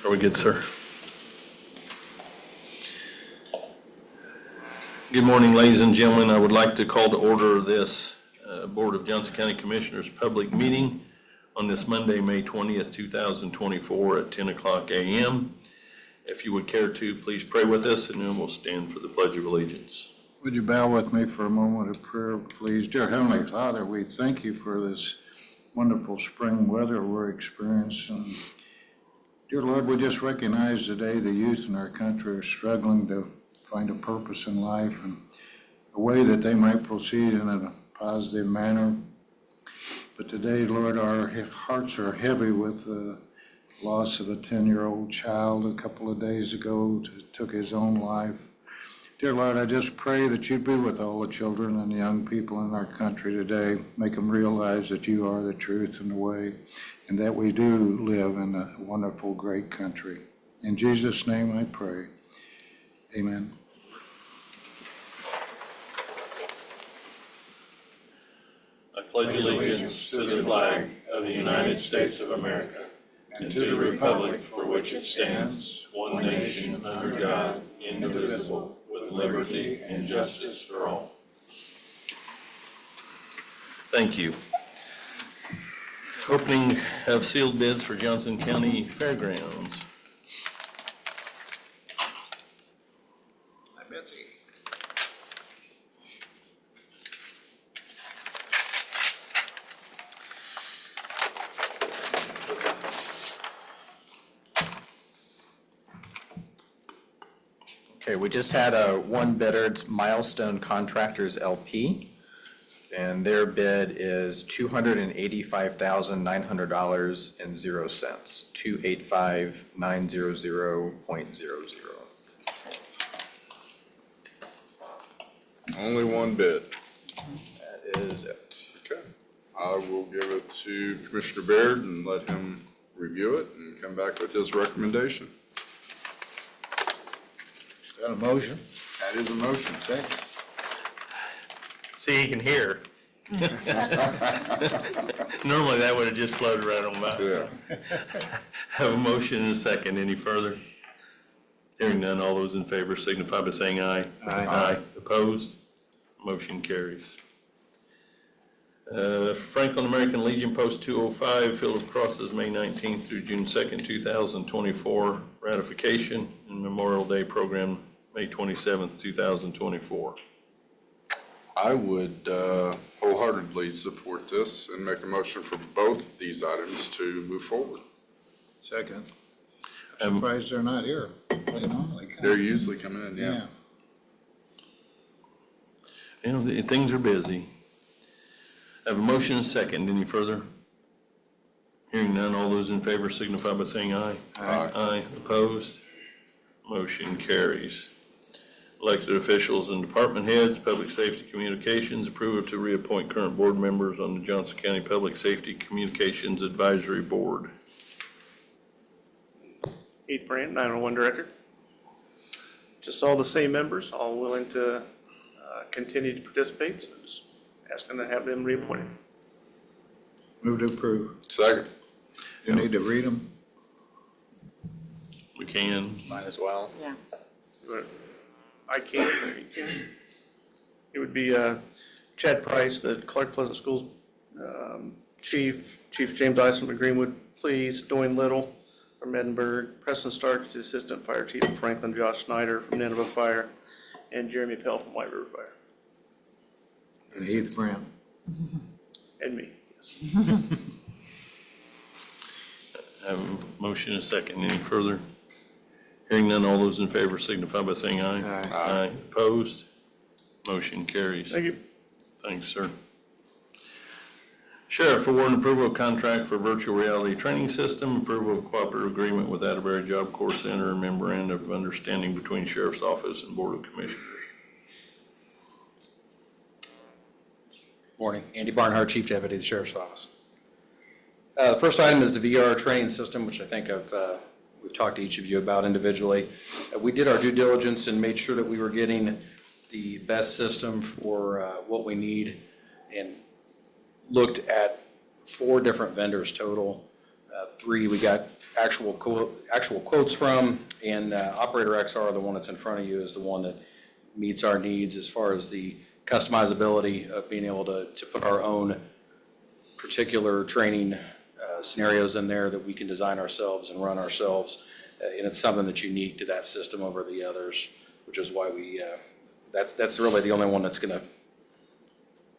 Are we good, sir? Good morning, ladies and gentlemen. I would like to call to order this Board of Johnson County Commissioners public meeting on this Monday, May 20th, 2024 at 10 o'clock a.m. If you would care to, please pray with us, and then we'll stand for the Pledge of Allegiance. Would you bow with me for a moment of prayer, please? Dear Heavenly Father, we thank you for this wonderful spring weather we're experiencing. Dear Lord, we just recognize today the youth in our country are struggling to find a purpose in life and a way that they might proceed in a positive manner. But today, Lord, our hearts are heavy with the loss of a 10-year-old child a couple of days ago who took his own life. Dear Lord, I just pray that you'd be with all the children and young people in our country today. Make them realize that you are the truth and the way, and that we do live in a wonderful, great country. In Jesus' name I pray. Amen. I pledge allegiance to the flag of the United States of America and to the republic for which it stands, one nation under God, indivisible, with liberty and justice for all. Thank you. Opening of sealed bids for Johnson County Fairgrounds. Hi, Betsy. Okay, we just had one bidder, it's Milestone Contractors LP, and their bid is $285,900.00, 285,900.00. Only one bid. That is it. Okay. I will give it to Commissioner Baird and let him review it and come back with his recommendation. Is that a motion? That is a motion. Second. See, he can hear. Normally that would have just floated right on by. Yeah. Have a motion and a second. Any further? Hearing none, all those in favor signify by saying aye. Aye. Opposed? Motion carries. Franklin American Legion Post 205, Field of Crosses, May 19th through June 2nd, 2024. Ratification and Memorial Day Program, May 27th, 2024. I would wholeheartedly support this and make a motion for both these items to move forward. Second. I'm surprised they're not here. They normally come. They're usually coming in, yeah. You know, things are busy. I have a motion and a second. Any further? Hearing none, all those in favor signify by saying aye. Aye. Aye. Opposed? Motion carries. Elected officials and department heads, Public Safety Communications, approval to reappoint current board members on the Johnson County Public Safety Communications Advisory Board. Heath Brand, 901 Director. Just all the same members, all willing to continue to participate, so just asking to have them reappointed. Move to approve. Second. You need to read them? We can. Mine as well. Yeah. But I can, or you can. It would be Chad Price, the Clark Pleasant Schools Chief James Isom from Greenwood Police, Doyne Little from Edinburgh, Preston Starks, the Assistant Fire Chief of Franklin, Josh Snyder from Nineveh Fire, and Jeremy Pell from White River Fire, And Heath Brand. and me. Yes. I have a motion and a second. Any further? Hearing none, all those in favor signify by saying aye. Aye. Aye. Opposed? Motion carries. Thank you. Thanks, sir. Sheriff, award and approval of contract for virtual reality training system, approval of cooperative agreement with Atterbury Job Corps Center, and memorandum of understanding between Sheriff's Office and Board of Commissioners. Morning. Andy Barnhart, Chief Deputy of the Sheriff's Office. The first item is the VR training system, which I think we've talked to each of you about individually. We did our due diligence and made sure that we were getting the best system for what we need, and looked at 4 different vendors total. 3, we got actual quotes from, and Operator XR, the one that's in front of you, is the one that meets our needs as far as the customizability of being able to put our own particular training scenarios in there that we can design ourselves and run ourselves. And it's something that's unique to that system over the others, which is why that's really the only one that's going to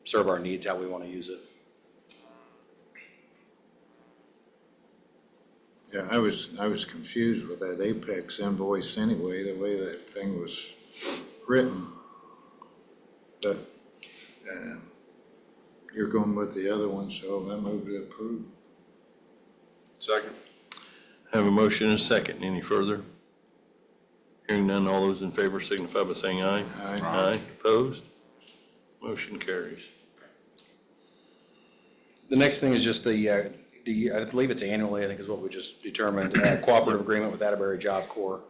serve our needs how we want to use it. Yeah, I was confused with that Apex invoice anyway, the way that thing was written. But, you're going with the other one, so I move to approve. Second. Have a motion and a second. Any further? Hearing none, all those in favor signify by saying aye. Aye. Aye. Opposed? Motion carries. The next thing is just I believe it's annually, I think is what we just determined, cooperative agreement with Atterbury Job Corps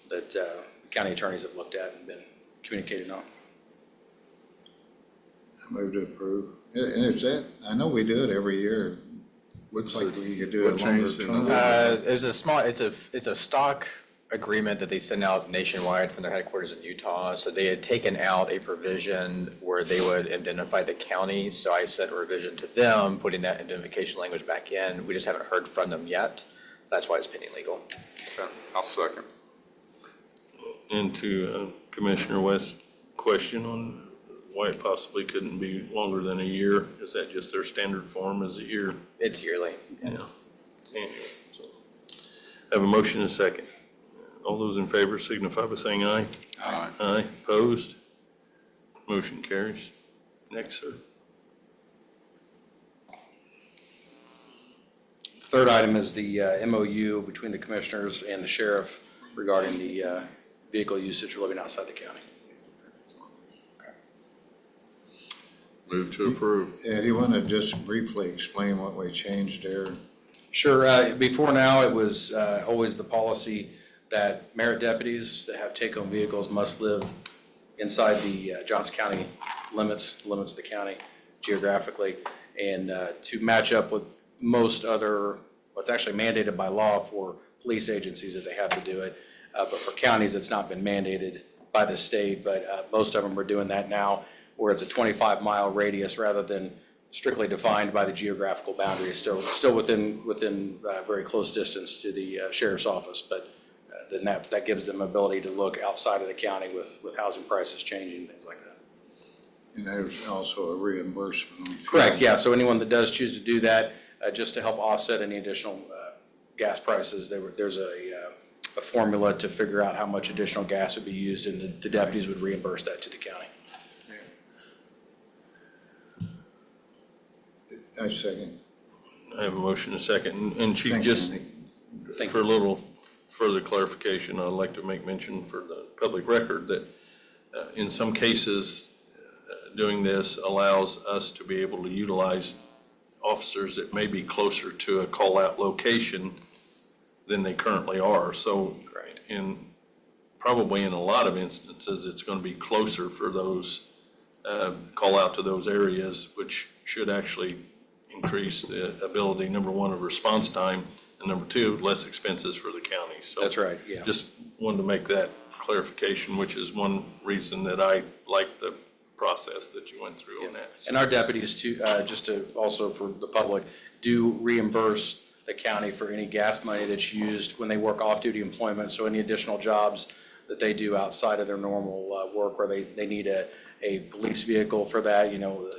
that the county attorneys have looked at and been communicating on. I move to approve. And it's that, I know we do it every year. Looks like we could do what it longer changed in term. It's a stock agreement that they send out nationwide from their headquarters in Utah. So they had taken out a provision where they would identify the county. So I sent a revision to them, putting that identification language back in. We just haven't heard from them yet. That's why it's pending legal. Okay, I'll second. Into Commissioner West's question on why it possibly couldn't be longer than a year. Is that just their standard form is a year? It's yearly. Yeah. It's annual, so. Have a motion and a second. All those in favor signify by saying aye. Aye. Aye. Opposed? Motion carries. Next, sir. Third item is the MOU between the commissioners and the sheriff regarding the vehicle usage for living outside the county. Move to approve. Yeah, do you want to just briefly explain what we changed there? Sure. Before now, it was always the policy that merit deputies that have take-home vehicles must live inside the Johnson County limits of the county geographically. And to match up with most other, what's actually mandated by law for police agencies that they have to do it. But for counties, it's not been mandated by the state, but most of them are doing that now, where it's a 25-mile radius rather than strictly defined by the geographical boundary. It's still within very close distance to the sheriff's office, but then that gives them ability to look outside of the county with housing prices changing, things like that. And there's also a reimbursement on fuel. Correct, yeah, so anyone that does choose to do that, just to help offset any additional gas prices, there's a formula to figure out how much additional gas would be used, and the deputies would reimburse that to the county. I second. I have a motion and a second. And Chief, Thanks, just Andy. for a little further clarification, I'd like to make mention for the public record that in some cases, doing this allows us to be able to utilize officers that may be closer to a call-out location than they currently are. So probably in a lot of instances, it's going to be closer for those call out to those areas, which should actually increase the ability, number one, of response time, and number two, less expenses for the county. So That's right, yeah. just wanted to make that clarification, which is one reason that I like the process that you went through on that. And our deputies too, just to also for the public, do reimburse the county for any gas money that's used when they work off-duty employment. So any additional jobs that they do outside of their normal work, where they need a police vehicle for that,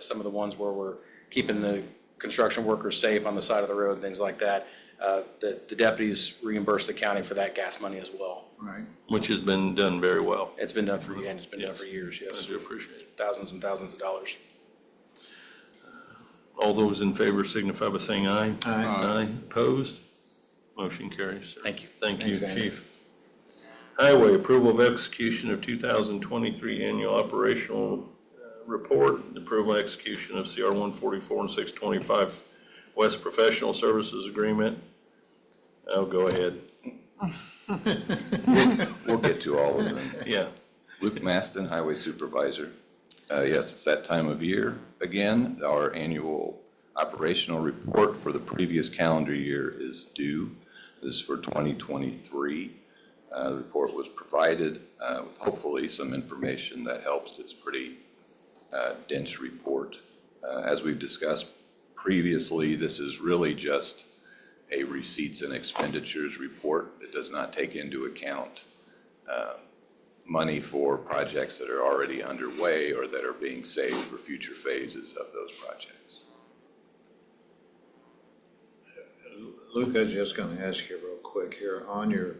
some of the ones where we're keeping the construction workers safe on the side of the road and things like that, the deputies reimburse the county for that gas money as well. Right. Which has been done very well. It's been done for years, I yes. do appreciate it. Thousands and thousands of dollars. All those in favor signify by saying aye. Aye. Aye. Opposed? Motion carries, sir. Thank you. Thank you, Thanks, Andy. Chief. Highway, approval of execution of 2023 annual operational report, approval execution of CR 144 and 625 West Professional Services Agreement. Oh, go ahead. We'll get to all of them. Yeah. Luke Maston, Highway Supervisor. Yes, it's that time of year again. Our annual operational report for the previous calendar year is due. This is for 2023. The report was provided with hopefully some information that helps. It's a pretty dense report. As we've discussed previously, this is really just a receipts and expenditures report. It does not take into account money for projects that are already underway or that are being saved for future phases of those projects. Luke, I was just gonna ask you real quick here, on your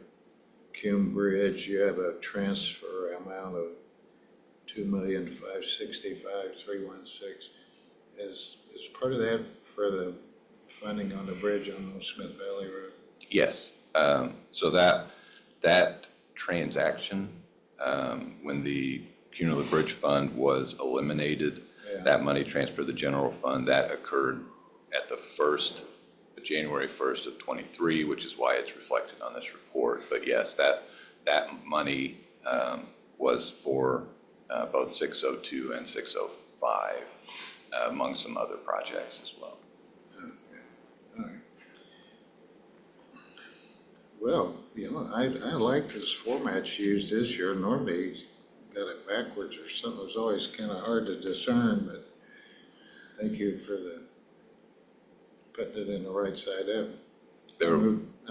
Cume Bridge, you have a transfer amount of 2,565,316. Is part of that for the funding on the bridge on North Smith Valley Road? Yes, so that transaction, when the cumulative bridge fund was eliminated, Yeah. that money transferred to the general fund, that occurred at January 1st of '23, which is why it's reflected on this report. But yes, that money was for both 602 and 605, among some other projects as well. All right. Well, I like this format you used this year. Normally you got it backwards or something. It was always kind of hard to discern, but thank you for putting it in the right side up. I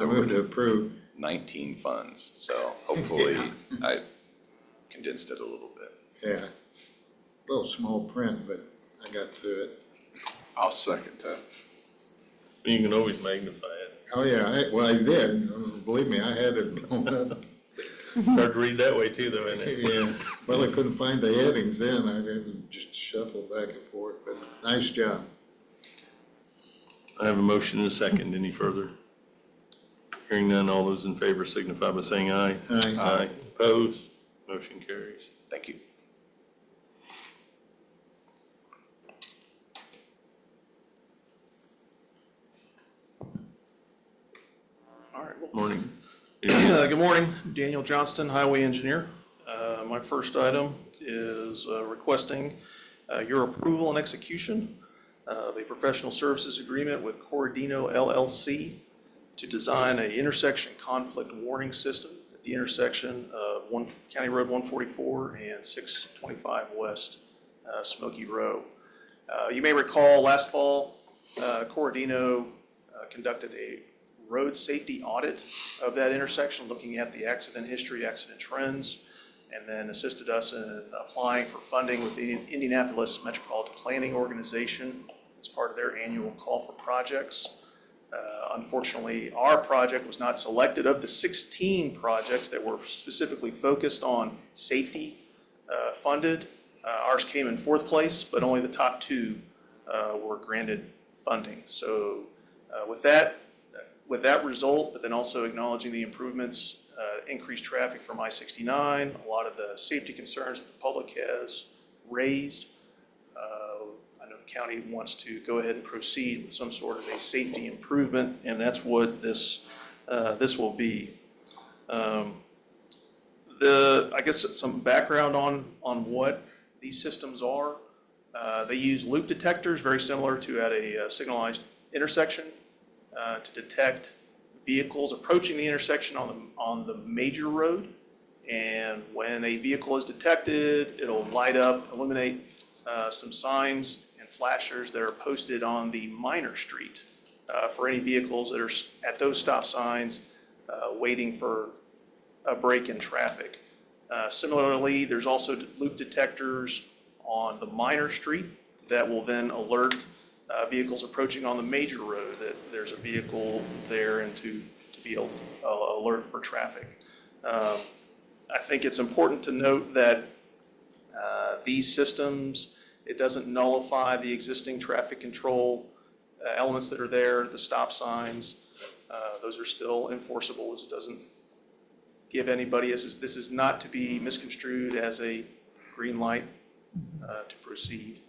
moved to approve. 19 funds, so hopefully I condensed it a little bit. Yeah, a little small print, but I got through it. I'll second that. You can always magnify it. Oh, yeah, I did. Believe me, I had it blown up. It's hard to read that way too, though, isn't it? Yeah, well, I couldn't find the headings then. I didn't just shuffle back and forth, but nice job. I have a motion and a second. Any further? Hearing none, all those in favor signify by saying aye. Aye. Aye. Opposed? Motion carries. Thank you. All right, well, Morning. good morning, Daniel Johnston, Highway Engineer. My first item is requesting your approval and execution of a professional services agreement with Corradino LLC to design an intersection conflict warning system at the intersection of County Road 144 and 625 West Smoky Row. You may recall last fall, Corradino conducted a road safety audit of that intersection, looking at the accident history, accident trends, and then assisted us in applying for funding with the Indianapolis Metropolitan Planning Organization as part of their annual call for projects. Unfortunately, our project was not selected. Of the 16 projects that were specifically focused on safety funded, ours came in fourth place, but only the top two were granted funding. So with that result, but then also acknowledging the improvements, increased traffic from I-69, a lot of the safety concerns that the public has raised. I know the county wants to go ahead and proceed with some sort of a safety improvement, and that's what this will be. I guess some background on what these systems are. They use loop detectors, very similar to at a signalized intersection, to detect vehicles approaching the intersection on the major road. And when a vehicle is detected, it'll light up, illuminate some signs and flashers that are posted on the minor street for any vehicles that are at those stop signs waiting for a break in traffic. Similarly, there's also loop detectors on the minor street that will then alert vehicles approaching on the major road that there's a vehicle there and to be alert for traffic. I think it's important to note that these systems, it doesn't nullify the existing traffic control elements that are there, the stop signs. Those are still enforceable. It doesn't give anybody, this is not to be misconstrued as a green light to proceed.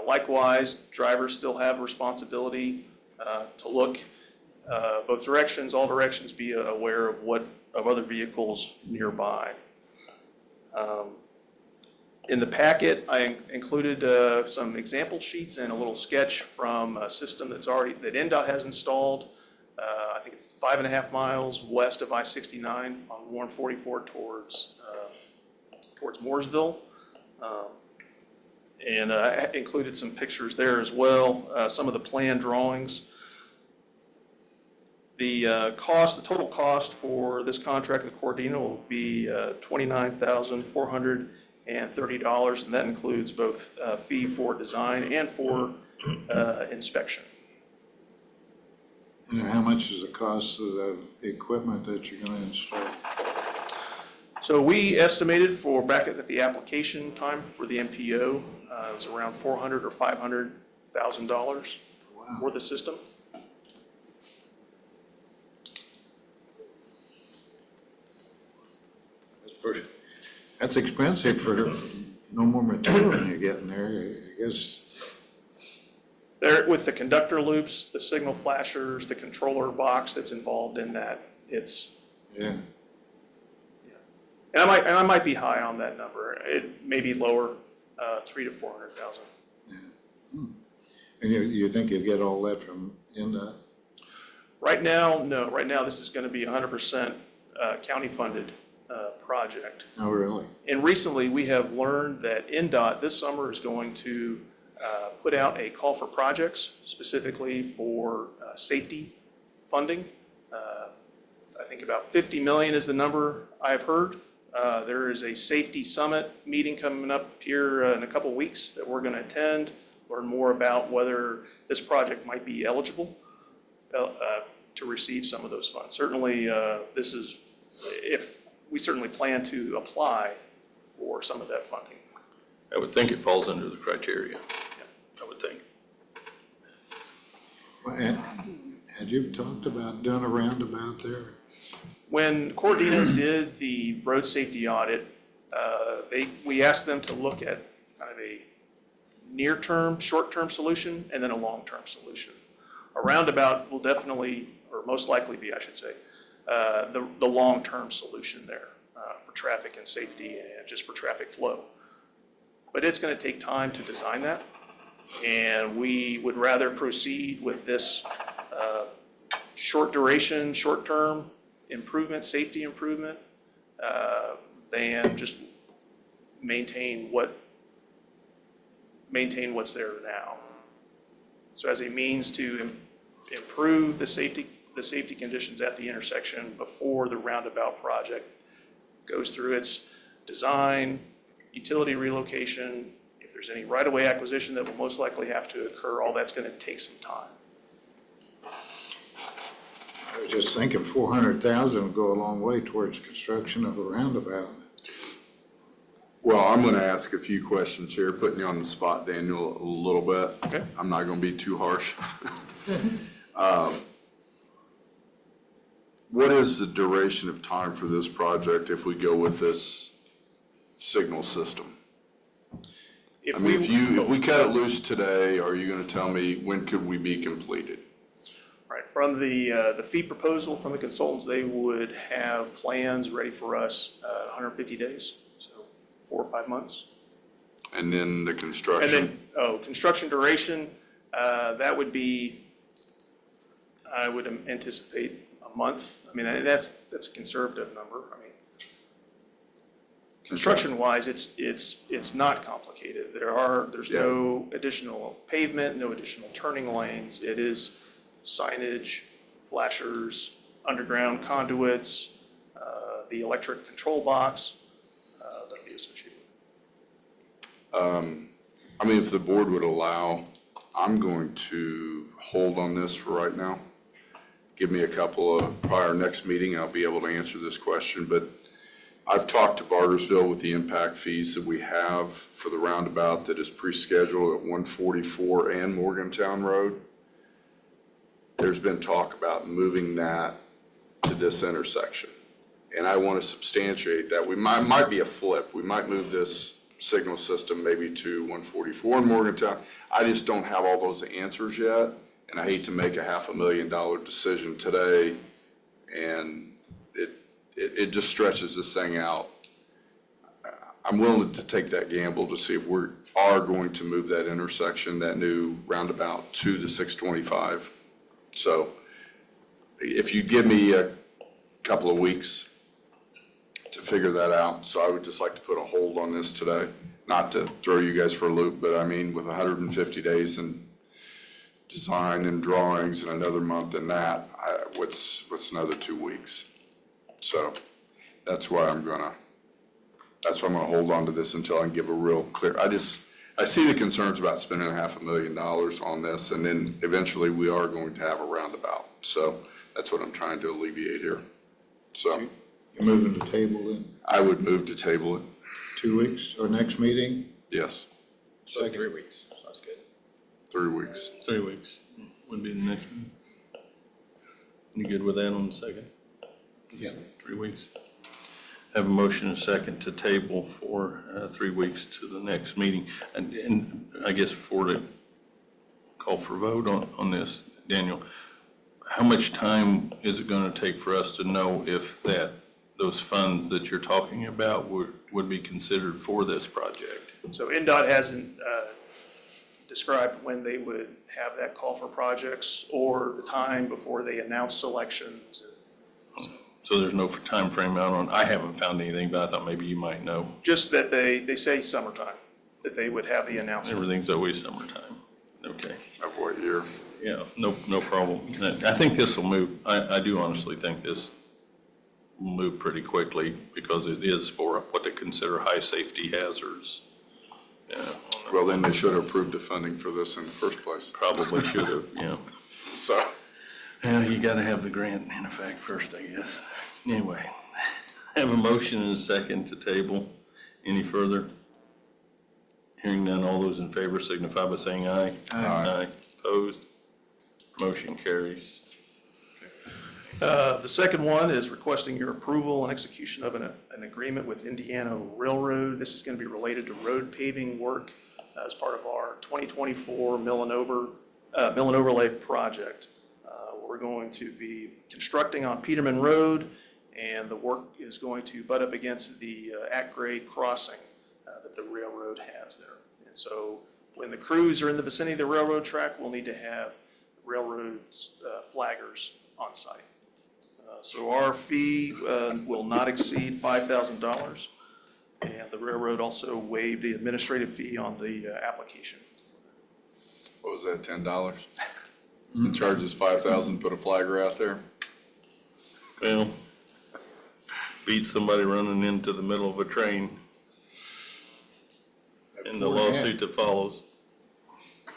Likewise, drivers still have responsibility to look both directions, all directions, be aware of other vehicles nearby. In the packet, I included some example sheets and a little sketch from a system that NDOT has installed. I think it's 5.5 miles west of I-69 on Warren 44 towards Mooresville. And I included some pictures there as well, some of the plan drawings. The total cost for this contract with Cordina will be $29,430, and that includes both fee for design and for inspection. And how much is the cost of the equipment that you're gonna install? So we estimated for back at the application time for the MPO, it was around $400,000 or $500,000 for the system. That's expensive for no more material you get in there, I guess. There, with the conductor loops, the signal flashers, the controller box that's involved in that, it's, Yeah, and I might be high on that number. It may be lower, 300,000 to 400,000. and you think you'll get all that from NDOT? Right now, no. Right now, this is going to be 100% county-funded project. Oh, really? And recently, we have learned that NDOT this summer is going to put out a call for projects specifically for safety funding. I think about 50 million is the number I've heard. There is a safety summit meeting coming up here in a couple weeks that we're going to attend, learn more about whether this project might be eligible to receive some of those funds. Certainly, this is, if we certainly plan to apply for some of that funding. I would think it falls under the criteria, I would think. Well, had you talked about doing a roundabout there? When Cordina did the road safety audit, we asked them to look at kind of a near-term, short-term solution, and then a long-term solution. A roundabout will definitely, or most likely be, I should say, the long-term solution there for traffic and safety and just for traffic flow. But it's going to take time to design that, and we would rather proceed with this short duration, short-term improvement, safety improvement, than just maintain what's there now. So as a means to improve the safety conditions at the intersection before the roundabout project goes through its design, utility relocation, if there's any right-of-way acquisition that will most likely have to occur, all that's going to take some time. I was just thinking 400,000 would go a long way towards construction of a roundabout. Well, I'm going to ask a few questions here, putting you on the spot, Daniel, a little bit. Okay. I'm not going to be too harsh. What is the duration of time for this project if we go with this signal system? I mean, if we cut it loose today, are you going to tell me when could we be completed? Right, from the fee proposal from the consultants, they would have plans ready for us 150 days, so 4 or 5 months. And then the And construction? then, construction duration, that would be, I would anticipate a month. I mean, that's a conservative number. I mean, construction-wise, it's not complicated. There's no additional pavement, no additional turning lanes. It is signage, flashers, underground conduits, the electric control box, that'll be associated. I mean, if the board would allow, I'm going to hold on this for right now. Give me a couple of, probably our next meeting, I'll be able to answer this question, but I've talked to Bargersville with the impact fees that we have for the roundabout that is pre-scheduled at 144 and Morgantown Road. There's been talk about moving that to this intersection. And I want to substantiate that. We might be a flip. We might move this signal system maybe to 144 in Morgantown. I just don't have all those answers yet. And I hate to make a $500,000 decision today, and it just stretches this thing out. I'm willing to take that gamble to see if we are going to move that intersection, that new roundabout, to the 625. So if you give me a couple of weeks to figure that out, so I would just like to put a hold on this today. Not to throw you guys for a loop, but I mean, with 150 days and design and drawings and another month in that, what's another 2 weeks? So that's why I'm gonna hold on to this until I can give a real clear, I see the concerns about spending $500,000 on this, and then eventually we are going to have a roundabout. So that's what I'm trying to alleviate here. So You're moving the table in I would move to table it, 2 weeks or next meeting? yes, So 3 weeks, sounds good. 3 weeks. 3 weeks would be the next one. You good with that on the second? Yeah. 3 weeks. Have a motion and a second to table for 3 weeks to the next meeting. And I guess before the call for vote on this, Daniel, how much time is it going to take for us to know if those funds that you're talking about would be considered for this project? So NDOT hasn't described when they would have that call for projects or the time before they announce selections. So there's no time frame out on, I haven't found anything, but I thought maybe you might know. Just that they say summertime, that they would have the announcement. Everything's always summertime. Okay. Of what year? Yeah, no problem. I think this will move, I do honestly think this will move pretty quickly because it is for what they consider high safety hazards. Yeah, Well, then they should have approved the funding for this in the first place. probably should have, yeah. So, Yeah, you gotta have the grant in effect first, I guess. Anyway, have a motion and a second to table. Any further? Hearing none, all those in favor signify by saying aye. Aye. Opposed? Motion carries. The second one is requesting your approval and execution of an agreement with Indiana Railroad. This is going to be related to road paving work as part of our 2024 mill and overlay project. We're going to be constructing on Peterman Road, and the work is going to butt up against the at-grade crossing that the railroad has there. And so when the crews are in the vicinity of the railroad track, we'll need to have railroad flaggers on site. So our fee will not exceed $5,000, and the railroad also waived the administrative fee on the application. what was that, $10? And charges $5,000, put a flagger out there? Well, beat somebody running into the middle of a train and the lawsuit that follows.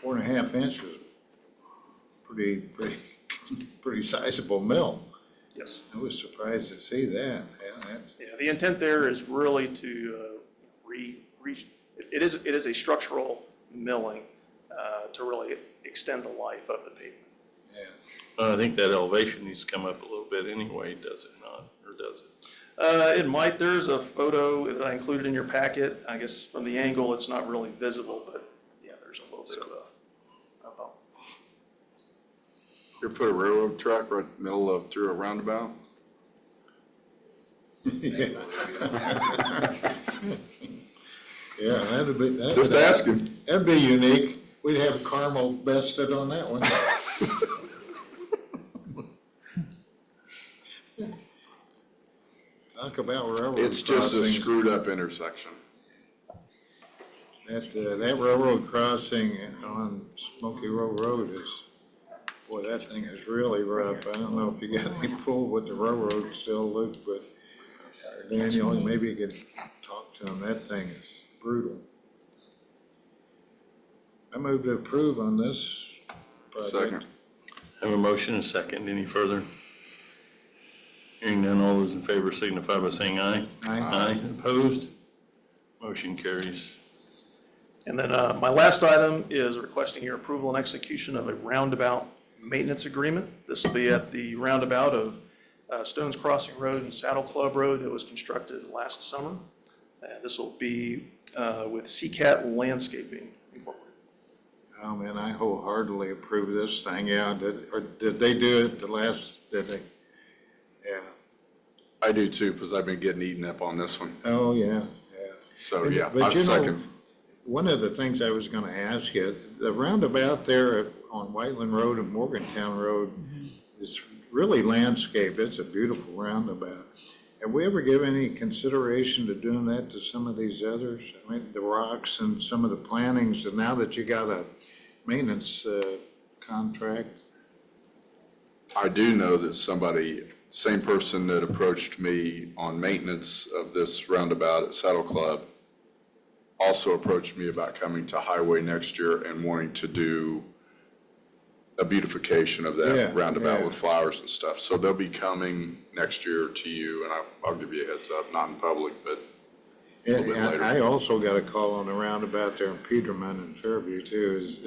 4.5 inches, pretty sizable mill. Yes. I was surprised to see that. Yeah, that's, Yeah, the intent there is really to it is a structural milling to really extend the life of the pavement. yeah. I think that elevation needs to come up a little bit anyway, does it not, or does it? It might, there's a photo that I included in your packet. I guess from the angle, it's not really visible, but yeah, there's a little bit of a bump. You put a railroad track right in the middle of, through a roundabout? Yeah, Just asking. That'd be unique. We'd have caramel bested on that one. Talk about railroad It's just a crossings. screwed up intersection. That railroad crossing on Smoky Row Road is, boy, that thing is really rough. I don't know if you got any pull with the railroad still, Luke, but Daniel, maybe you could talk to him. That thing is brutal. I move to approve on this project. Second. Have a motion and a second. Any further? Hearing none, all those in favor signify by saying aye. Aye. Aye. Opposed? Motion carries. And then my last item is requesting your approval and execution of a roundabout maintenance agreement. This will be at the roundabout of Stones Crossing Road and Saddle Club Road that was constructed last summer. And this will be with CCAT Landscaping Incorporated. Oh, man, I wholeheartedly approve this thing. Yeah, did they do it did they? Yeah. I do too, because I've been getting eaten up on this one. Oh, yeah, yeah. So, yeah, But I you know, second. one of the things I was gonna ask you, the roundabout there on Whiteland Road and Morgantown Road is really landscape. It's a beautiful roundabout. Have we ever given any consideration to doing that to some of these others? I mean, the rocks and some of the plantings, and now that you got a maintenance contract? I do know that somebody, same person that approached me on maintenance of this roundabout at Saddle Club, also approached me about coming to Highway next year and wanting to do a beautification of Yeah, that roundabout yeah. with flowers and stuff. So they'll be coming next year to you, and I'll give you a heads up, not in public, but a little bit later. I also got a call on the roundabout there in Peterman and Fairview too. Is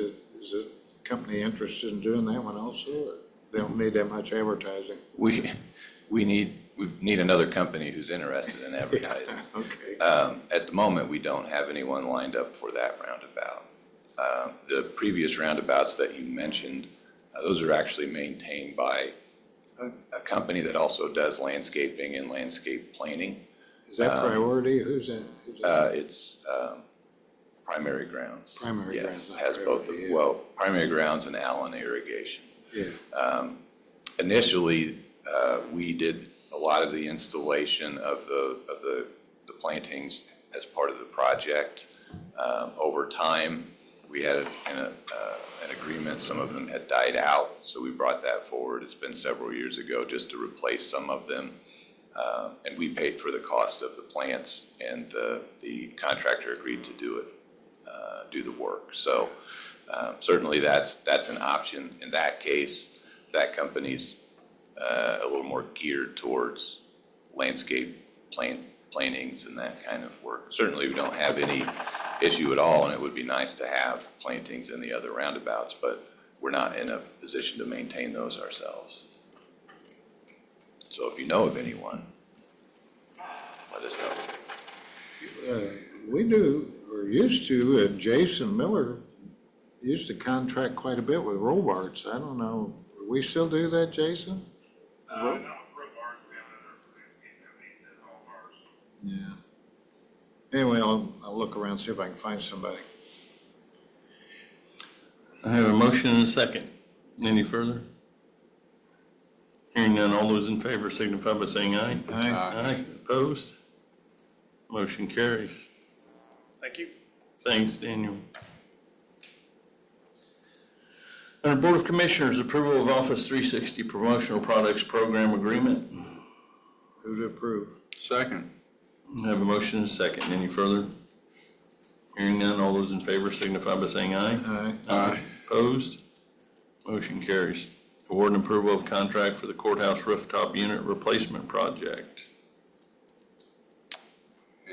this company interested in doing that one also? Or they don't need that much advertising? We need another company who's interested in advertising. Okay. At the moment, we don't have anyone lined up for that roundabout. The previous roundabouts that you mentioned, those are actually maintained by a company that also does landscaping and landscape planing. Is that priority? Who's that? It's Primary Grounds. Primary Yes, Grounds, not has both, Priority, yeah. well, Primary Grounds and Allen Irrigation. Yeah. Initially, we did a lot of the installation of the plantings as part of the project. Over time, we had an agreement, some of them had died out, so we brought that forward. It's been several years ago just to replace some of them. And we paid for the cost of the plants, and the contractor agreed to do the work. So certainly that's an option. In that case, that company's a little more geared towards landscape plantings and that kind of work. Certainly, we don't have any issue at all, and it would be nice to have plantings in the other roundabouts, but we're not in a position to maintain those ourselves. So if you know of anyone, let us know. We do, or used to, Jason Miller used to contract quite a bit with Robarts. I don't know, we still do that, Jason? No, with Robards, we have another landscape company that does all of ours. Yeah. Anyway, I'll look around, see if I can find somebody. I have a motion and a second. Any further? Hearing none, all those in favor signify by saying aye. Aye. Aye. Opposed? Motion carries. Thank you. Thanks, Daniel. Under Board of Commissioners, approval of Office 360 Promotional Products Program Agreement. Who to approve? Second. I have a motion and a second. Any further? Hearing none, all those in favor signify by saying aye. Aye. Aye. Opposed? Motion carries. Award and approval of contract for the courthouse rooftop unit replacement project.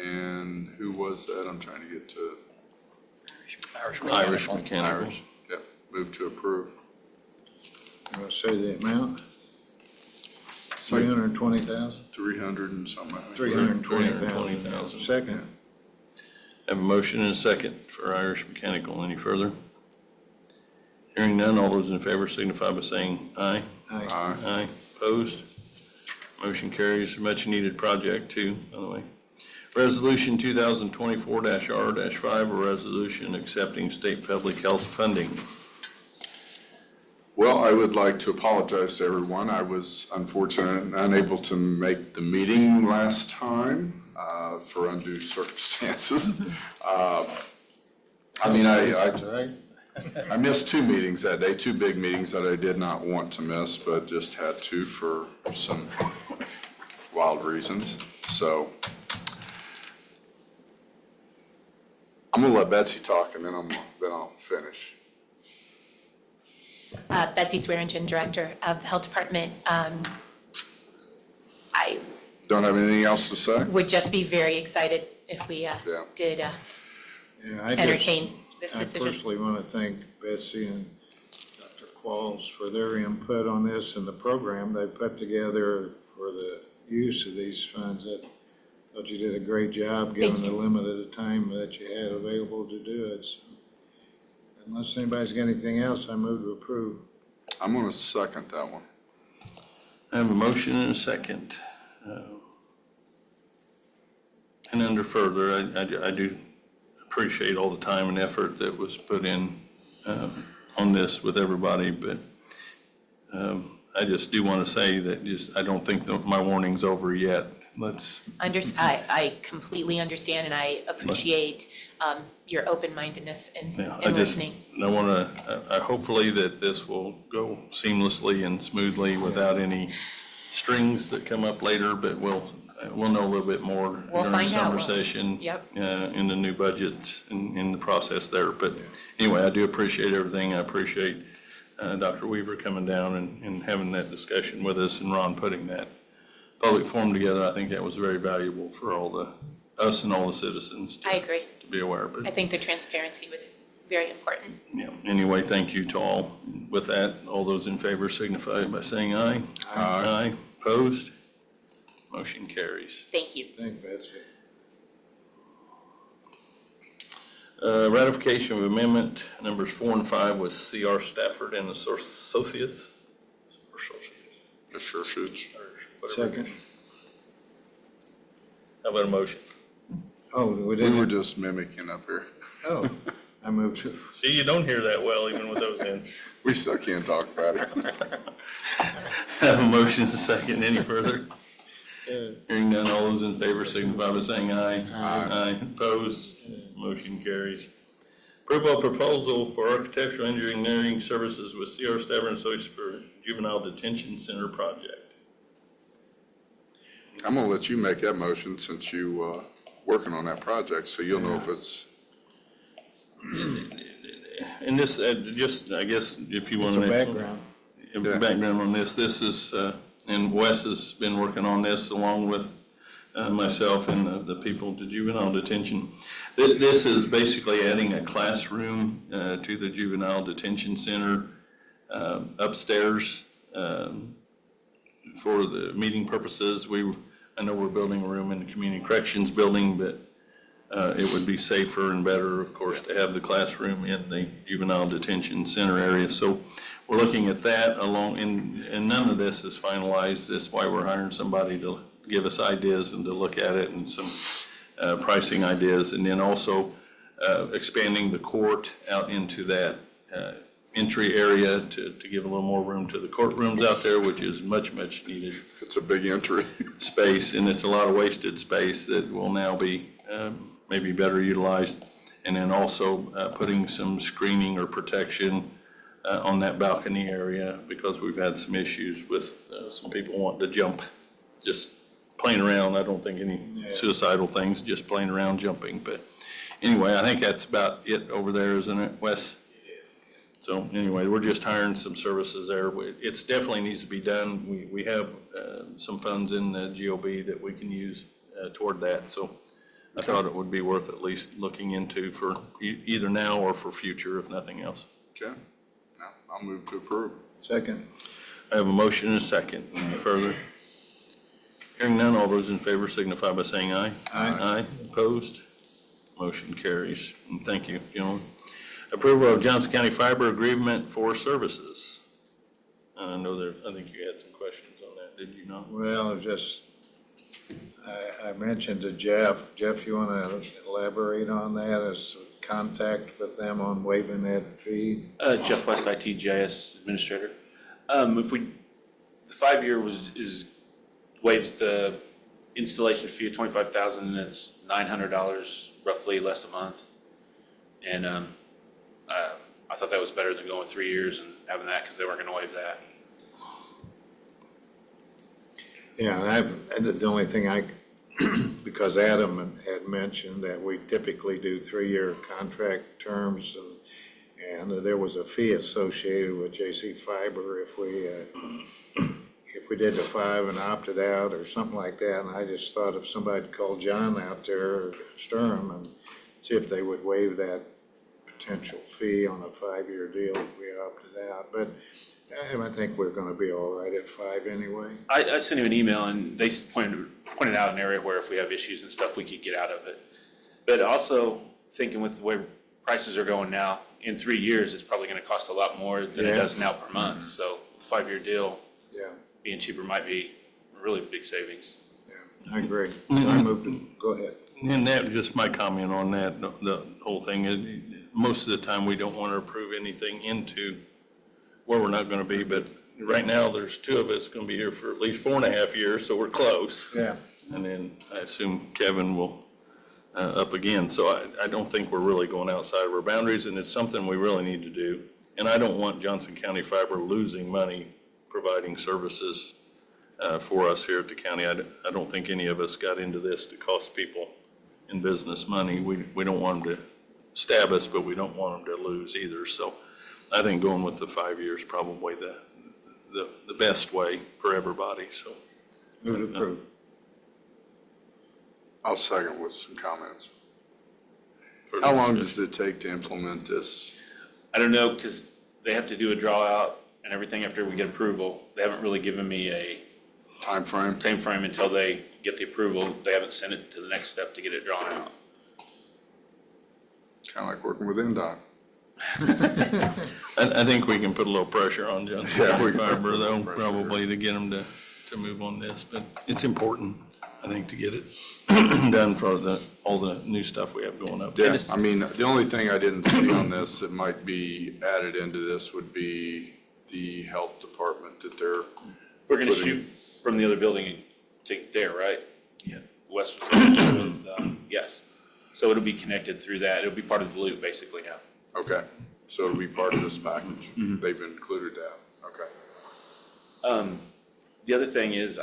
And who was that? I'm trying to get to Irish Mechanical. Irish. Yep, move to approve. You want to say the amount? 320,000? 300 and something. I think. 320,000. 320,000. Second. Have a motion and a second for Irish Mechanical. Any further? Hearing none, all those in favor signify by saying aye. Aye. Aye. Aye. Opposed? Motion carries. Much needed project too, by the way. Resolution 2024-R-5, a resolution accepting state public health funding. Well, I would like to apologize to everyone. I was unfortunate and unable to make the meeting last time for undue circumstances. I That's right. I missed two meetings that day, two big meetings that I did not want to miss, but just had to for some wild reasons. So I'm gonna let Betsy talk and then I'll finish. Betsy Swearingen, Director of the Health Department. I Don't have anything else to say? would just be very excited if we did Yeah, I just- entertain this I decision. personally want to thank Betsy and Dr. Qualls for their input on this and the program they put together for the use of these funds. I thought you did a great job given the you. limited time that you had available to do it. So, unless anybody's got anything else, I move to approve. I'm gonna second that one. I have a motion and a second. And under further, I do appreciate all the time and effort that was put in on this with everybody, but I just do want to say that I don't think that my warning's over yet. I completely understand and I appreciate your open-mindedness Yeah, and I just, listening. I want to, hopefully that this will go seamlessly and smoothly without any strings that come up later, but we'll know a little bit more We'll during find out. summer session. Yep. In the new budget, in the process there. But anyway, I do appreciate everything. I appreciate Dr. Weaver coming down and having that discussion with us and Ron putting that public forum together. I think that was very valuable for us and all the citizens I agree. to be aware. But I think the transparency was very important. yeah, anyway, thank you to all. With that, all those in favor signify by saying aye. Aye. Opposed? Motion carries. Thank you. Thank Betsy. Ratification of amendment numbers 4 and 5 with C.R. Stafford and Associates. It sure should. Second. How about a motion? Oh, we We were didn't, just mimicking up here. oh, I moved to, See, you don't hear that well even with those in. We still can't talk about it. Have a motion and a second. Any further? Hearing none, all those in favor signify by saying aye. Aye. Opposed? Motion carries. Approval of proposal for architectural engineering services with C.R. Stafford and Associates for Juvenile Detention Center project. I'm gonna let you make that motion since you, working on that project, so you'll know if it's, And this, just, I guess, if you want some to. background. Background on this is, and Wes has been working on this along with myself and the people to juvenile detention. This is basically adding a classroom to the juvenile detention center upstairs for the meeting purposes. I know we're building a room in the community corrections building, but it would be safer and better, of course, to have the classroom in the juvenile detention center area. So we're looking at that and none of this is finalized. That's why we're hiring somebody to give us ideas and to look at it and some pricing ideas. And then also expanding the court out into that entry area to give a little more room to the courtrooms out there, which is much, much needed it's a big entry. space, and it's a lot of wasted space that will now be maybe better utilized. And then also putting some screening or protection on that balcony area, because we've had some issues with some people wanting to jump, just playing around. I don't think any suicidal things, just playing around jumping. But anyway, I think that's about it over there, isn't it, Wes? So anyway, we're just hiring some services there. It definitely needs to be done. We have some funds in the GOB that we can use toward that. So I thought it would be worth at least looking into for either now or for future, if nothing else. Okay, now I'll move to approve. Second. I have a motion and a second. Any further? Hearing none, all those in favor signify by saying aye. Aye. Aye. Opposed? Motion carries. And thank you, gentlemen. Approval of Johnson County Fiber Agreement for Services. I think you had some questions on that, did you not? Well, just, I mentioned to Jeff, you want to elaborate on that as contact with them on waiving that fee? Jeff West, ITGIS Administrator. The 5-year waives the installation fee of $25,000, and it's $900 roughly less a month. And I thought that was better than going 3 years and having that, because they weren't gonna waive that. Yeah, and the only thing because Adam had mentioned that we typically do 3-year contract terms, and there was a fee associated with JC Fiber if we did the 5 and opted out or something like that. And I just thought if somebody called John out there or Sturm and see if they would waive that potential fee on a 5-year deal if we opted out. But I think we're gonna be all right at 5 anyway. I sent him an email, and they pointed out an area where if we have issues and stuff, we could get out of it. But also thinking with the way prices are going now, in 3 years, it's probably gonna cost a lot more than it does now per month. So the 5-year deal Yeah, being cheaper might be a really big savings. yeah, I agree. So I moved to, go ahead. And that, just my comment on that, the whole thing, most of the time, we don't want to approve anything into where we're not going to be, but right now, there's two of us gonna be here for at least 4.5 years, so we're close. Yeah. And then I assume Kevin will up again. So I don't think we're really going outside of our boundaries, and it's something we really need to do. And I don't want Johnson County Fiber losing money providing services for us here at the county. I don't think any of us got into this to cost people in business money. We don't want them to stab us, but we don't want them to lose either. So I think going with the 5 years is probably the best way for everybody, so. Move to approve. I'll second with some comments. further How long discussion. does it take to implement this? I don't know, because they have to do a draw out and everything after we get approval. They haven't really given me a Time frame? time frame until they get the approval. They haven't sent it to the next step to get it drawn out. Kind of like working with NDOT. I think we can put a little pressure on Johnson Yeah, we County can Fiber though, put pressure. probably to get them to move on this, but it's important, I think, to get it done for all the new stuff we have going up. Yeah, I mean, the only thing I didn't see on this that might be added into this would be the health department that they're, We're gonna Put it- shoot from the other building to there, right? Yeah. West, yes. So it'll be connected through that. It'll be part of the loop basically now. okay, so it'll be part of this package. They've included that, okay. The other thing is,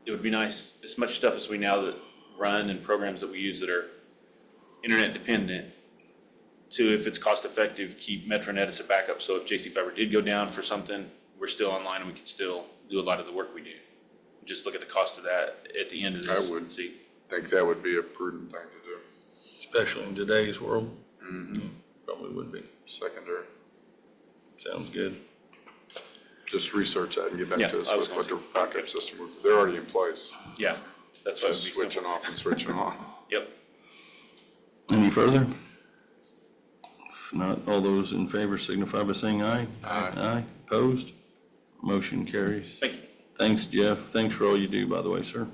it would be nice, as much stuff as we now that run and programs that we use that are internet dependent, to, if it's cost effective, keep MetroNet as a backup. So if JC Fiber did go down for something, we're still online and we can still do a lot of the work we do. Just look at the cost of that at the end of this. I would. and see. Think that would be a prudent thing to do, Especially in today's world. Probably would be. secondary. Sounds good. Just research that and get back Yeah, to us I was with what the going backup system was. They're already in place, Yeah, that's why it would be just switching simple. off and switching on. Yep. Any further? If not, all those in favor signify by saying aye. Aye. Aye, opposed? Motion carries. Thank you. Thanks, Jeff. Thanks for all you do, by the way, sir.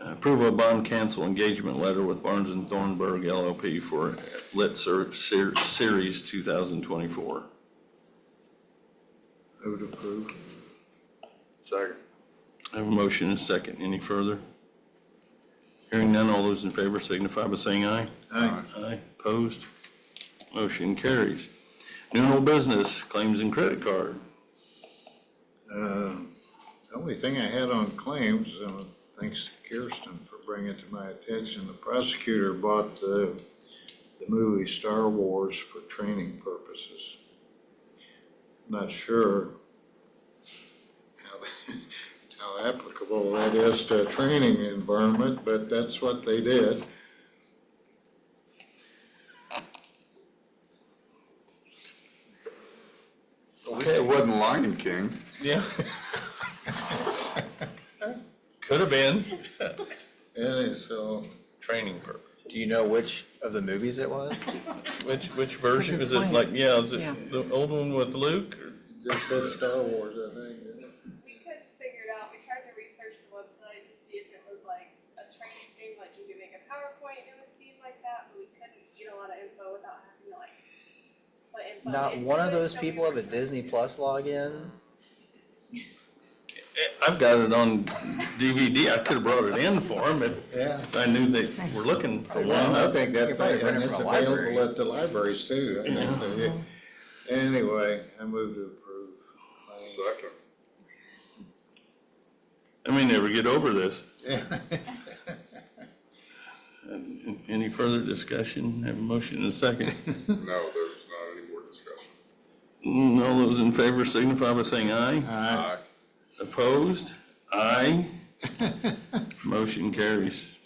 Approval of bond cancel engagement letter with Barnes and Thornburg LLP for Lit Series 2024. Move to approve. Second. I have a motion and a second. Any further? Hearing none, all those in favor signify by saying aye. Aye. Aye, opposed? Motion carries. New and old business, claims and credit card. The only thing I had on claims, thanks to Kirsten for bringing it to my attention, the prosecutor bought the movie Star Wars for training purposes. Not sure how applicable that is to a training environment, but that's what they did. At least it wasn't Lion King. Yeah. Could have been. And so, Training purpose. Do you know which of the movies it was? Which version, is it like, yeah, is Yeah. it the old one with Luke? Or- just said Star Wars, I think, didn't it? We couldn't figure it out. We tried to research the website to see if it was like a training thing, like you could make a PowerPoint and it was themed like that, but we couldn't get a lot of info without having to like put info Not into one of it, those so we people were have a trying- Disney Plus login? I've got it on DVD. I could have brought it in for him Yeah. if I knew they were looking for one. Well, I think You that's, could probably rent and it it's from a library. available at the libraries too, I think so, yeah. Anyway, I move to approve. Second. I may never get over this. Yeah. Any further discussion? Have a motion and a second. No, there's not any more discussion. All those in favor signify by saying aye. Aye. Opposed? Aye. Motion carries.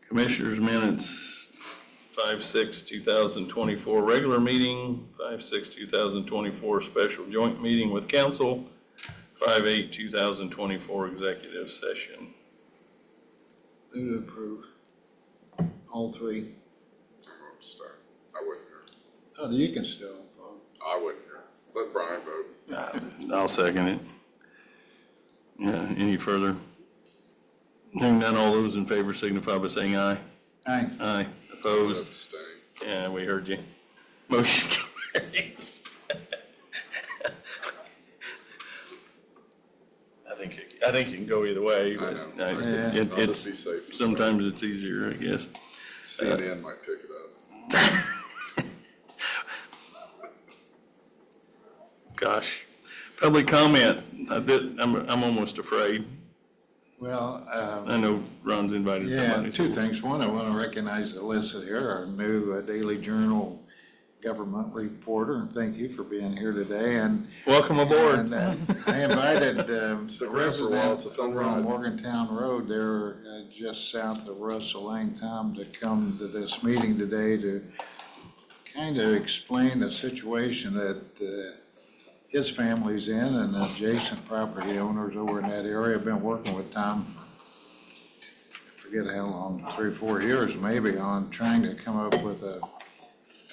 Commissioners' minutes, 5/6/2024 regular meeting, 5/6/2024 special joint meeting with council, 5/8/2024 executive session. Move to approve. All three. I'm sorry. I wasn't here. Oh, you can still vote. I wasn't here. Let Brian vote. I'll second it. Yeah, any further? Hearing none, all those in favor signify by saying aye. Aye. Aye. Opposed? Abstain. Yeah, we heard you. Motion carries. I think you can go either way, but know. it- I'll just be it's, safe. sometimes it's easier, I guess. CNN might pick it up. Gosh. Public comment, I'm almost afraid. Well, I know Ron's invited yeah, somebody. two things. One, I want to recognize Alyssa here, our new Daily Journal government reporter, and thank you for being here today. And Welcome aboard. And I invited Stick around for a while, it's residents a fun over on ride. Morgantown Road there, just south of Russell Lane, Tom, to come to this meeting today to kind of explain the situation that his family's in and adjacent property owners over in that area. I've been working with Tom for, I forget how long, 3 or 4 years maybe, on trying to come up with a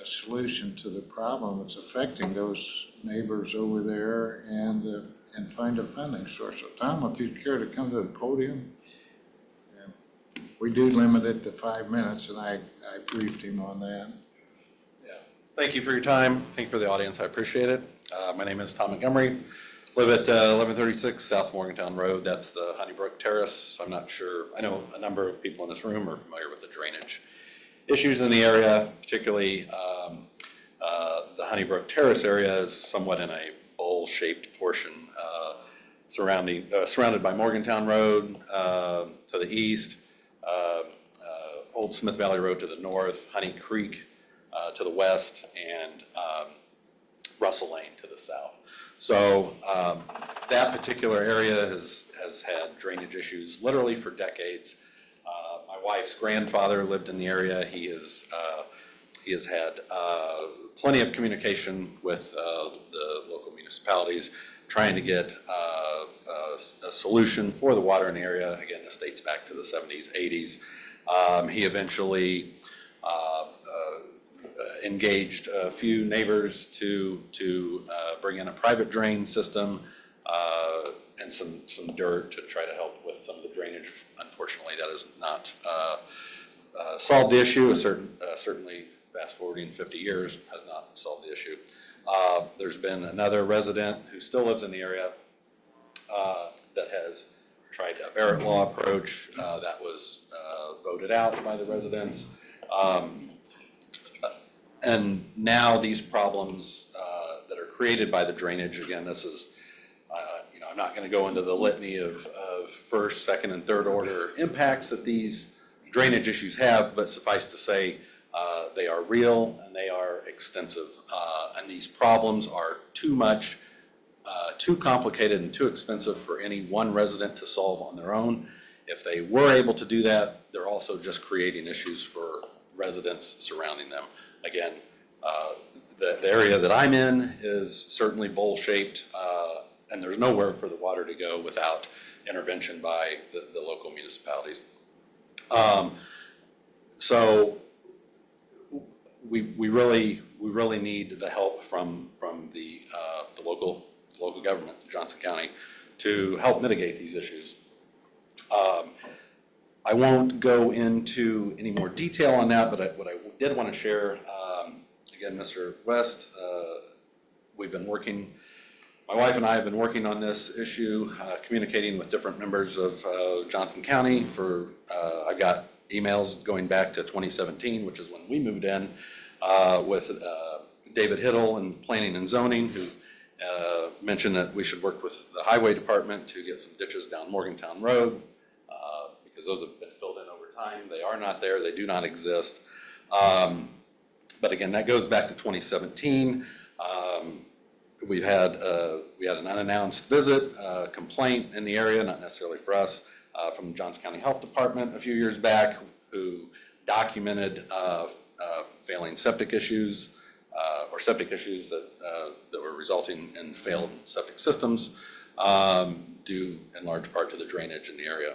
solution to the problem that's affecting those neighbors over there and find a funding source. So Tom, if you'd care to come to the podium. We do limit it to 5 minutes, and I briefed him on that. Thank you for your time. Thank you for the audience. I appreciate it. My name is Tom Montgomery. Live at 1136 South Morgantown Road. That's the Honeybrook Terrace. I'm not sure, I know a number of people in this room are familiar with the drainage issues in the area, particularly the Honeybrook Terrace area is somewhat in a bowl-shaped portion surrounded by Morgantown Road to the east, Old Smith Valley Road to the north, Honey Creek to the west, and Russell Lane to the south. So that particular area has had drainage issues literally for decades. My wife's grandfather lived in the area. He has had plenty of communication with the local municipalities, trying to get a solution for the water in the area. Again, this dates back to the 70s, 80s. He eventually engaged a few neighbors to bring in a private drain system and some dirt to try to help with some of the drainage. Unfortunately, that has not solved the issue. Certainly, fast forwarding 50 years has not solved the issue. There's been another resident who still lives in the area that has tried a Barrett Law approach that was voted out by the residents. And now these problems that are created by the drainage, again, this is, I'm not going to go into the litany of first, second, and third order impacts that these drainage issues have, but suffice to say, they are real and they are extensive. And these problems are too much, too complicated and too expensive for any one resident to solve on their own. If they were able to do that, they're also just creating issues for residents surrounding them. Again, the area that I'm in is certainly bowl-shaped, and there's nowhere for the water to go without intervention by the local municipalities. So we really need the help from the local government, Johnson County, to help mitigate these issues. I won't go into any more detail on that, but what I did want to share, again, Mr. West, we've been working, my wife and I have been working on this issue, communicating with different members of Johnson County I've got emails going back to 2017, which is when we moved in, with David Hiddle in Planning and Zoning, who mentioned that we should work with the Highway Department to get some ditches down Morgantown Road, because those have been filled in over time. They are not there. They do not exist. But again, that goes back to 2017. We had an unannounced visit, complaint in the area, not necessarily for us, from the Johnson County Health Department a few years back, who documented failing septic issues, or septic issues that were resulting in failed septic systems, due in large part to the drainage in the area.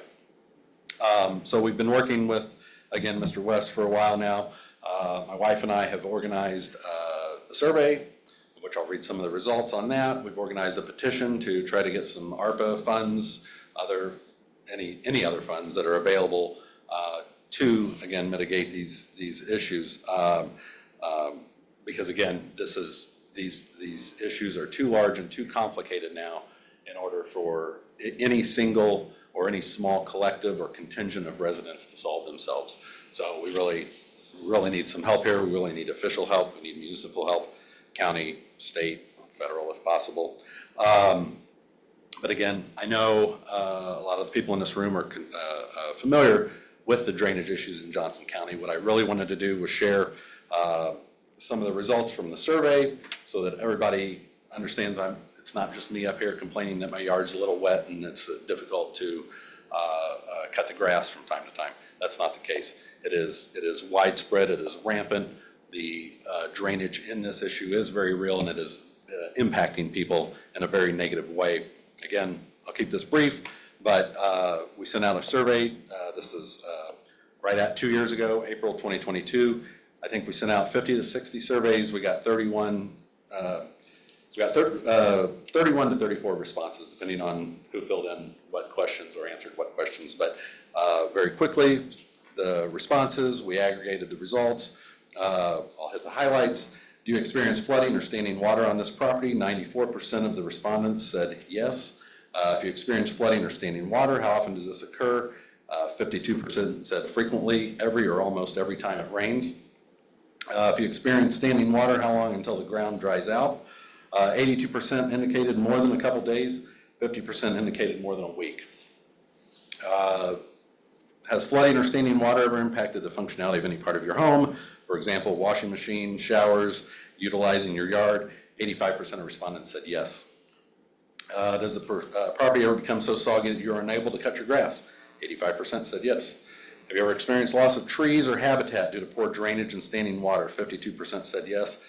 So we've been working with, again, Mr. West for a while now. My wife and I have organized a survey, which I'll read some of the results on that. We've organized a petition to try to get some ARPA funds, any other funds that are available to, again, mitigate these issues. Because again, these issues are too large and too complicated now in order for any single or any small collective or contingent of residents to solve themselves. So we really need some help here. We really need official help. We need municipal help, county, state, federal if possible. But again, I know a lot of the people in this room are familiar with the drainage issues in Johnson County. What I really wanted to do was share some of the results from the survey so that everybody understands it's not just me up here complaining that my yard's a little wet and it's difficult to cut the grass from time to time. That's not the case. It is widespread, it is rampant. The drainage in this issue is very real, and it is impacting people in a very negative way. Again, I'll keep this brief, but we sent out a survey. This is right at 2 years ago, April 2022. I think we sent out 50 to 60 surveys. We got 31 to 34 responses, depending on who filled in what questions or answered what questions. But very quickly, the responses, we aggregated the results. I'll hit the highlights. Do you experience flooding or standing water on this property? 94% of the respondents said yes. If you experience flooding or standing water, how often does this occur? 52% said frequently, every or almost every time it rains. If you experience standing water, how long until the ground dries out? 82% indicated more than a couple days, 50% indicated more than a week. Has flooding or standing water ever impacted the functionality of any part of your home? For example, washing machine, showers, utilizing your yard? 85% of respondents said yes. Does the property ever become so soggy that you're unable to cut your grass? 85% said yes. Have you ever experienced loss of trees or habitat due to poor drainage and standing water? 52% said yes.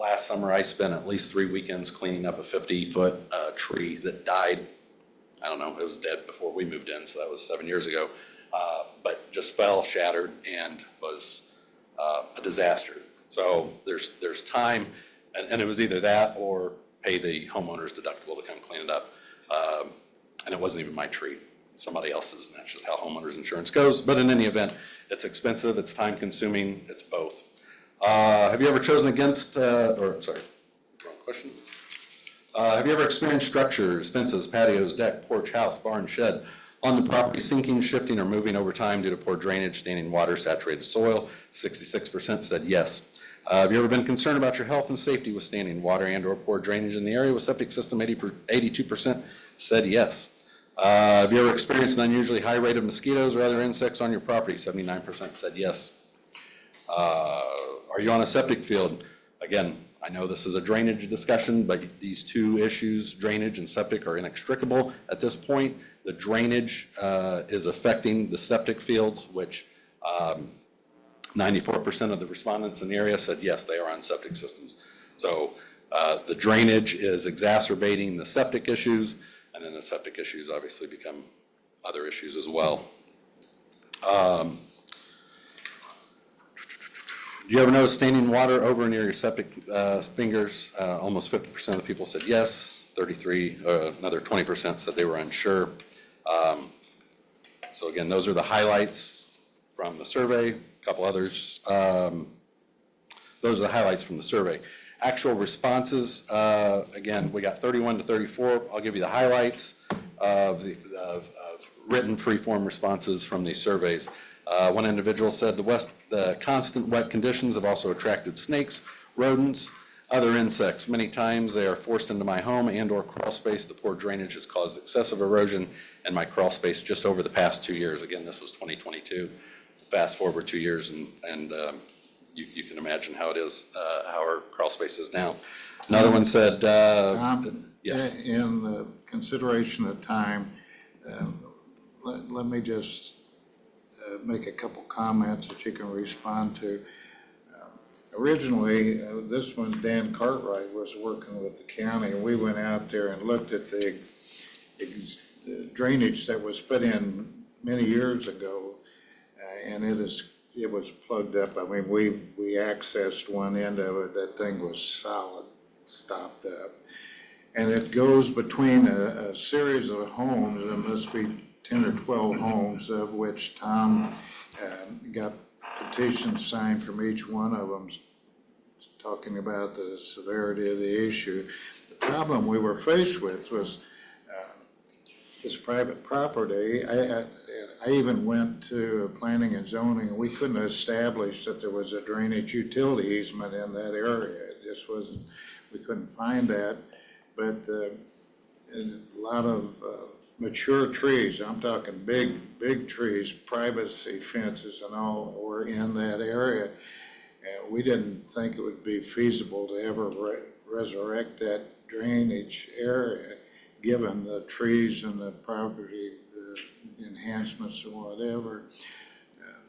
Last summer, I spent at least 3 weekends cleaning up a 50-foot tree that died. I don't know, it was dead before we moved in, so that was 7 years ago. But just fell, shattered, and was a disaster. So there's time, and it was either that or pay the homeowner's deductible to come clean it up. And it wasn't even my tree, somebody else's, and that's just how homeowners insurance goes. But in any event, it's expensive, it's time consuming, it's both. Have you ever chosen against, wrong question. Have you ever experienced structures, fences, patios, deck, porch, house, barn, shed on the property sinking, shifting, or moving over time due to poor drainage, standing water, saturated soil? 66% said yes. Have you ever been concerned about your health and safety with standing water and or poor drainage in the area with septic system? 82% said yes. Have you ever experienced an unusually high rate of mosquitoes or other insects on your property? 79% said yes. Are you on a septic field? Again, I know this is a drainage discussion, but these two issues, drainage and septic, are inextricable at this point. The drainage is affecting the septic fields, which 94% of the respondents in the area said yes, they are on septic systems. So the drainage is exacerbating the septic issues, and then the septic issues obviously become other issues as well. Do you ever notice standing water over near your septic fingers? Almost 50% of the people said yes. Another 20% said they were unsure. So again, those are the highlights from the survey. A couple others. Those are the highlights from the survey. Actual responses, again, we got 31 to 34. I'll give you the highlights of written free-form responses from these surveys. One individual said the constant wet conditions have also attracted snakes, rodents, other insects. Many times they are forced into my home and or crawl space. The poor drainage has caused excessive erosion in my crawl space just over the past 2 years. Again, this was 2022. Fast forward 2 years and you can imagine how it is, how our crawl space is now. Another one said, yes. In consideration of time, let me just make a couple comments that you can respond to. Originally, this one, Dan Cartwright was working with the county, and we went out there and looked at the drainage that was put in many years ago, and it was plugged up. I mean, we accessed one end of it, that thing was solid, stopped up. And it goes between a series of homes. There must be 10 or 12 homes, of which Tom got petitions signed from each one of them talking about the severity of the issue. The problem we were faced with was it's private property. I even went to planning and zoning, and we couldn't establish that there was a drainage utility easement in that area. It just wasn't, we couldn't find that. But and a lot of mature trees, I'm talking big trees, privacy fences and all were in that area. And we didn't think it would be feasible to ever resurrect that drainage area, given the trees and the property enhancements or whatever.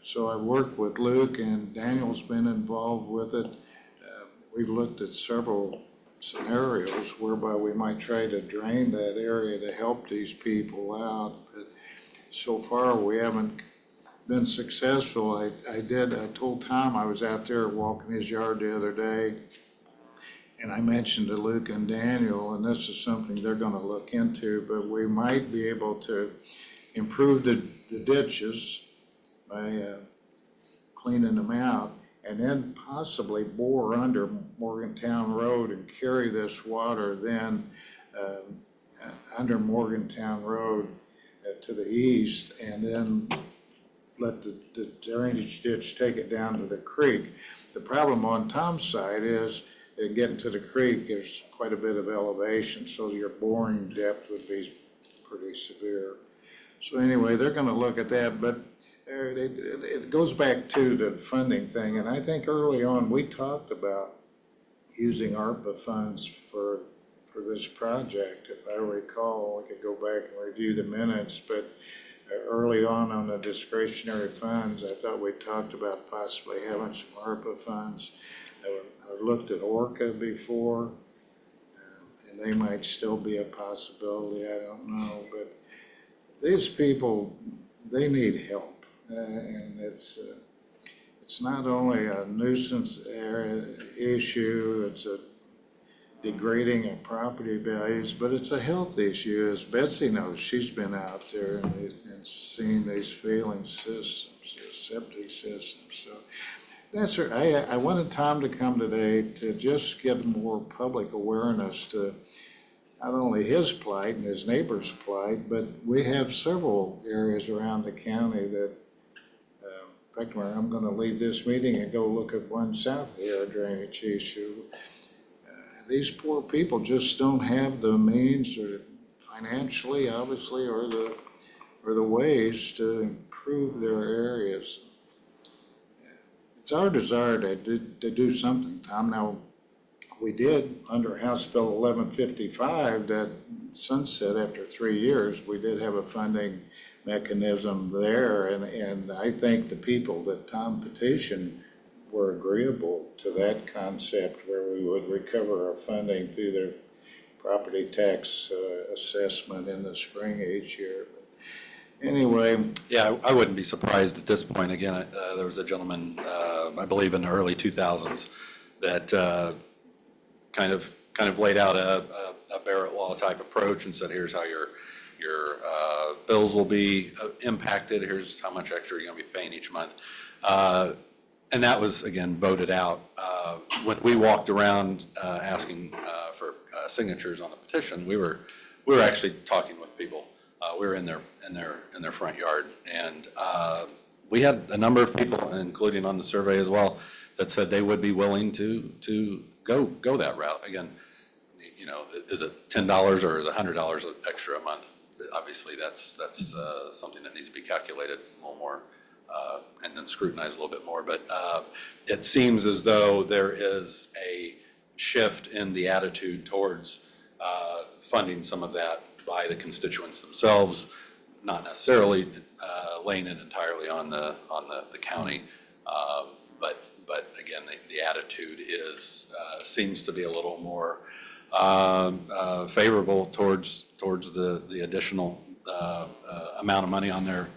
So I worked with Luke, and Daniel's been involved with it. We've looked at several scenarios whereby we might try to drain that area to help these people out. But so far, we haven't been successful. I told Tom I was out there walking his yard the other day, and I mentioned to Luke and Daniel, and this is something they're gonna look into, but we might be able to improve the ditches by cleaning them out, and then possibly bore under Morgantown Road and carry this water then under Morgantown Road to the east, and then let the drainage ditch take it down to the creek. The problem on Tom's side is getting to the creek, there's quite a bit of elevation, so your boring depth would be pretty severe. So anyway, they're gonna look at that, but it goes back to the funding thing, and I think early on, we talked about using ARPA funds for this project. If I recall, we could go back and review the minutes, but early on the discretionary funds, I thought we talked about possibly having some ARPA funds. I looked at Orca before, and they might still be a possibility, I don't know, but these people, they need help, and it's not only a nuisance area issue, it's a degrading of property values, but it's a health issue, as Betsy knows. She's been out there and seen these failing systems, septic systems. So that's her. I wanted Tom to come today to just get more public awareness to not only his plight and his neighbor's plight, but we have several areas around the county that, in fact, I'm going to leave this meeting and go look at one south here, drainage issue. These poor people just don't have the means, or financially, obviously, or the ways to improve their areas. It's our desire to do something, Tom. Now, we did, under House Bill 1155, that sunset after 3 years, we did have a funding mechanism there, and I think the people that Tom petitioned were agreeable to that concept, where we would recover our funding through their property tax assessment in the spring each year. But anyway. Yeah, I wouldn't be surprised at this point. Again, there was a gentleman, I believe in the early 2000s, that kind of laid out a Barrett Law type approach and said, here's how your bills will be impacted. Here's how much extra you're going to be paying each month. And that was, again, voted out. When we walked around asking for signatures on the petition, we were actually talking with people. We were in their front yard, and we had a number of people, including on the survey as well, that said they would be willing to go that route. Again, you know, is it $10 or is it $100 extra a month? Obviously, that's something that needs to be calculated a little more. And then scrutinize a little bit more, but it seems as though there is a shift in the attitude towards funding some of that by the constituents themselves, not necessarily laying it entirely on the county, but again, the attitude seems to be a little more favorable towards the additional amount of money on their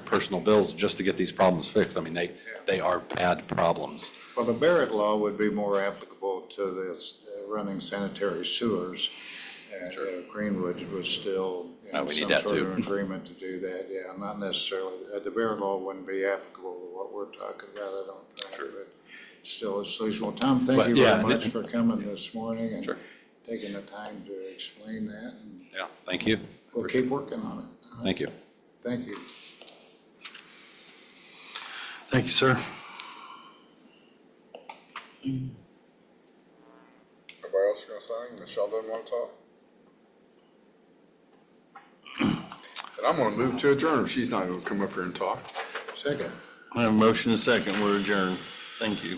personal bills just to get these problems fixed. I mean, they are bad problems. Well, the Barrett Law would be more applicable to this running sanitary sewers. And Greenwood was still in some sort of agreement to do that. Yeah, not necessarily. The Barrett Law wouldn't be applicable to what we're talking about, I don't think. Sure. But still, it's legal. Tom, thank you very much for coming this morning and taking the time to explain that. And yeah, thank you. We'll keep working on it. Thank you. Thank you. Thank you, sir. Everybody else gonna sign? Michelle doesn't want to talk? And I'm gonna move to adjourn if she's not gonna come up here and talk. Second. I have a motion and a second. We're adjourned. Thank you.